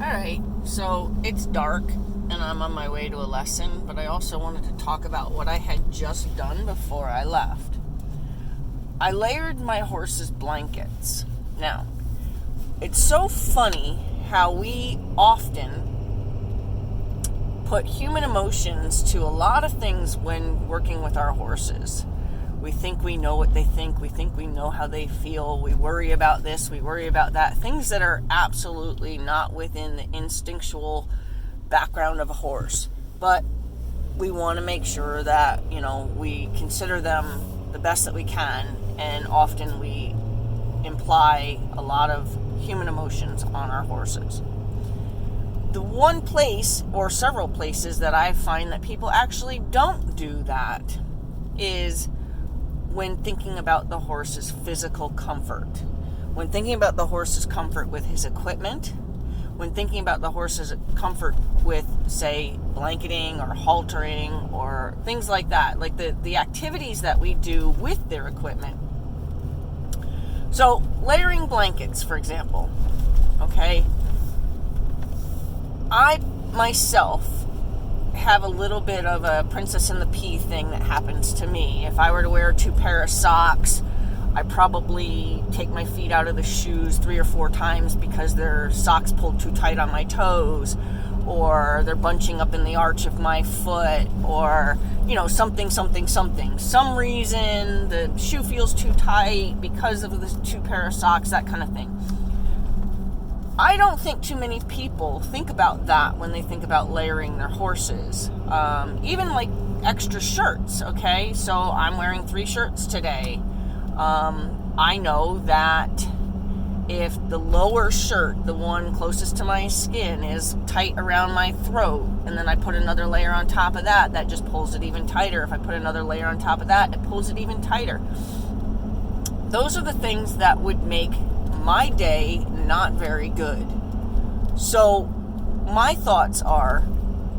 Alright, so it's dark and I'm on my way to a lesson, but I also wanted to talk about what I had just done before I left. I layered my horse's blankets. Now, it's so funny how we often put human emotions to a lot of things when working with our horses. We think we know what they think. We think we know how they feel. We worry about this. We worry about that. Things that are absolutely not within the instinctual background of a horse. But we want to make sure that, we consider them the best that we can. And often we imply a lot of human emotions on our horses. The one place or several places that I find that people actually don't do that is when thinking about the horse's physical comfort, when thinking about the horse's comfort with his equipment, when thinking about the horse's comfort with, say, blanketing or haltering or things like that, like the activities that we do with their equipment. So, layering blankets, for example, okay? I myself have a little bit of a princess and the pea thing that happens to me. If I were to wear 2 pair of socks, I probably take my feet out of the shoes 3 or 4 times because their socks pulled too tight on my toes, or they're bunching up in the arch of my foot, or, something. Some reason the shoe feels too tight because of the 2 pair of socks, that kind of thing. I don't think too many people think about that when they think about layering their horses. Even like extra shirts, okay? So I'm wearing 3 shirts today. I know that if the lower shirt, the one closest to my skin, is tight around my throat, and then I put another layer on top of that, that just pulls it even tighter. If I put another layer on top of that, it pulls it even tighter. Those are the things that would make my day not very good. So my thoughts are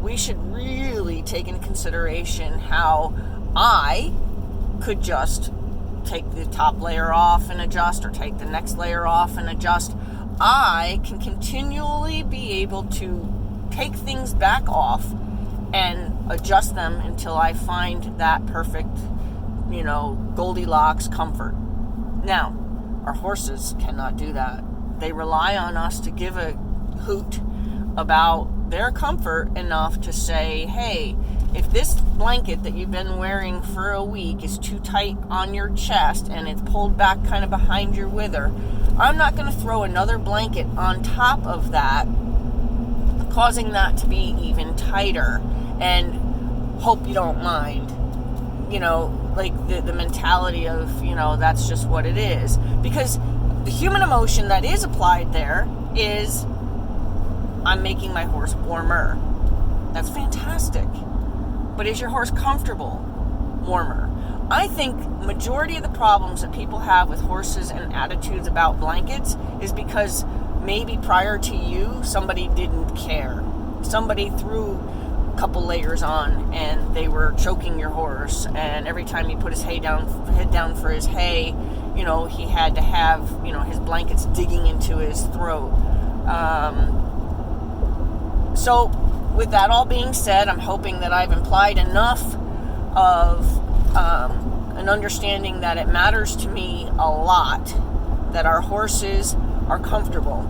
we should really take into consideration how I could just take the top layer off and adjust, or take the next layer off and adjust. I can continually be able to take things back off and adjust them until I find that perfect, Goldilocks comfort. Now, our horses cannot do that. They rely on us to give a hoot about their comfort enough to say, hey, if this blanket that you've been wearing for a week is too tight on your chest and it's pulled back kind of behind your wither, I'm not going to throw another blanket on top of that, causing that to be even tighter, and hope you don't mind. Like the mentality of, that's just what it is. Because the human emotion that is applied there is, I'm making my horse warmer. That's fantastic. But is your horse comfortable? Warmer. I think majority of the problems that people have with horses and attitudes about blankets is because maybe prior to you, somebody didn't care. Somebody threw couple layers on and they were choking your horse, and every time he put his head down for his hay, he had to have his blankets digging into his throat. So with that all being said, I'm hoping that I've implied enough of an understanding that it matters to me a lot that our horses are comfortable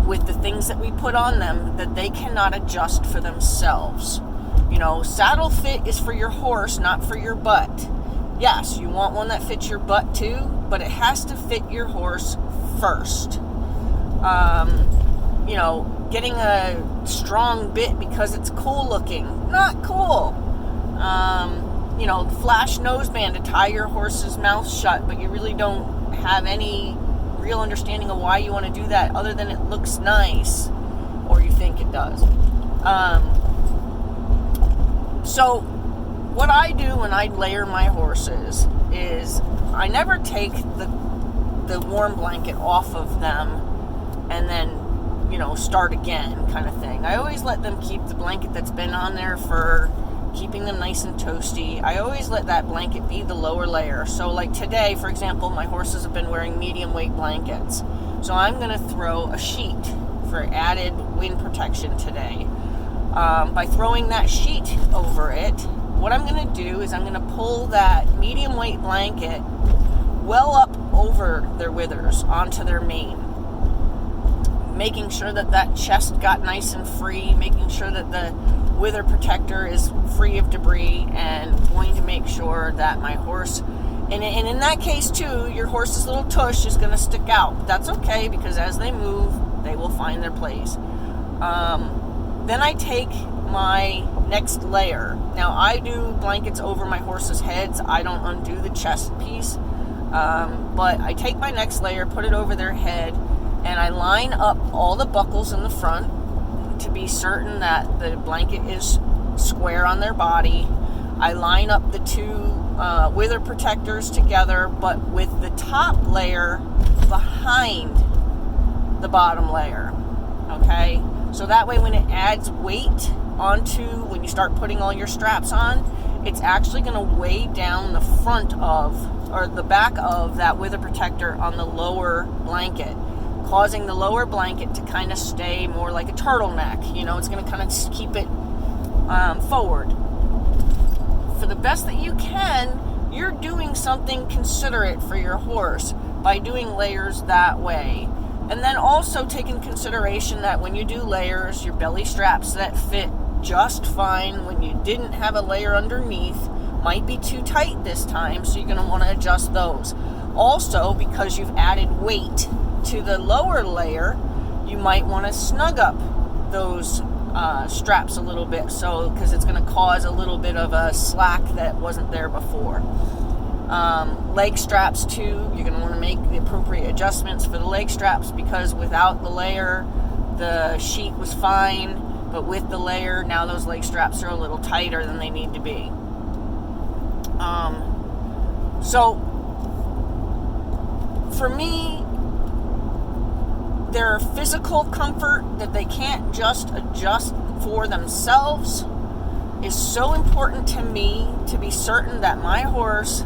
with the things that we put on them that they cannot adjust for themselves. Saddle fit is for your horse, not for your butt. Yes, you want one that fits your butt too, but it has to fit your horse first. Getting a strong bit because it's cool looking, not cool. Flash noseband to tie your horse's mouth shut, but you really don't have any real understanding of why you want to do that other than it looks nice, or you think it does. So what I do when I layer my horses is I never take the warm blanket off of them and then start again kind of thing. I always let them keep the blanket that's been on there for keeping them nice and toasty. I always let that blanket be the lower layer. So like today, for example, my horses have been wearing medium weight blankets. So I'm going to throw a sheet for added wind protection today. By throwing that sheet over it, what I'm going to do is I'm going to pull that medium weight blanket well up over their withers onto their mane, making sure that that chest got nice and free, making sure that the wither protector is free of debris, and going to make sure that my horse, and in that case too, your horse's little tush is going to stick out. But that's okay, because as they move, they will find their place. Then I take my next layer. Now, I do blankets over my horse's heads. I don't undo the chest piece. But I take my next layer, put it over their head, and I line up all the buckles in the front to be certain that the blanket is square on their body. I line up the two wither protectors together, but with the top layer behind the bottom layer. Okay? So that way when it adds weight onto, when you start putting all your straps on, it's actually going to weigh down the front of, or the back of that wither protector on the lower blanket, causing the lower blanket to kind of stay more like a turtleneck. You know, it's going to kind of keep it forward. For the best that you can, you're doing something considerate for your horse by doing layers that way. And then also take in consideration that when you do layers, your belly straps that fit just fine when you didn't have a layer underneath might be too tight this time, so you're going to want to adjust those. Also, because you've added weight to the lower layer, you might want to snug up those straps a little bit, so because it's going to cause a little bit of a slack that wasn't there before. Leg straps too, you're going to want to make the appropriate adjustments for the leg straps, because without the layer, the sheet was fine, but with the layer, now those leg straps are a little tighter than they need to be. So for me, their physical comfort that they can't just adjust for themselves is so important to me, to be certain that my horse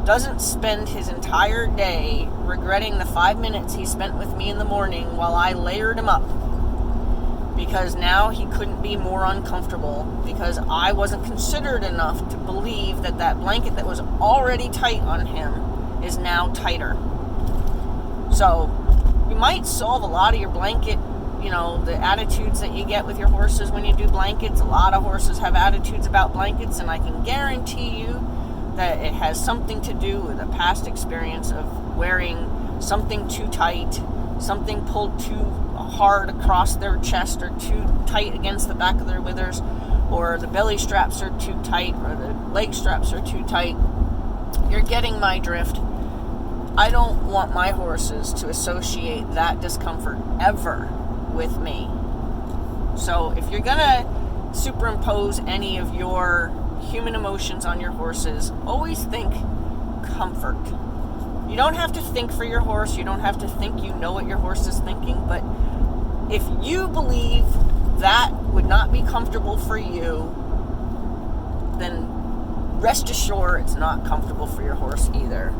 doesn't spend his entire day regretting the 5 minutes he spent with me in the morning while I layered him up, because now he couldn't be more uncomfortable, because I wasn't considerate enough to believe that that blanket that was already tight on him is now tighter. So you might solve a lot of your blanket, you know, the attitudes that you get with your horses when you do blankets. A lot of horses have attitudes about blankets, and I can guarantee you that it has something to do with a past experience of wearing something too tight, something pulled too hard across their chest or too tight against the back of their withers, or the belly straps are too tight, or the leg straps are too tight. You're getting my drift. I don't want my horses to associate that discomfort ever with me. So if you're gonna superimpose any of your human emotions on your horses, always think comfort. You don't have to think for your horse. You don't have to think you know what your horse is thinking. But if you believe that would not be comfortable for you, then rest assured it's not comfortable for your horse either.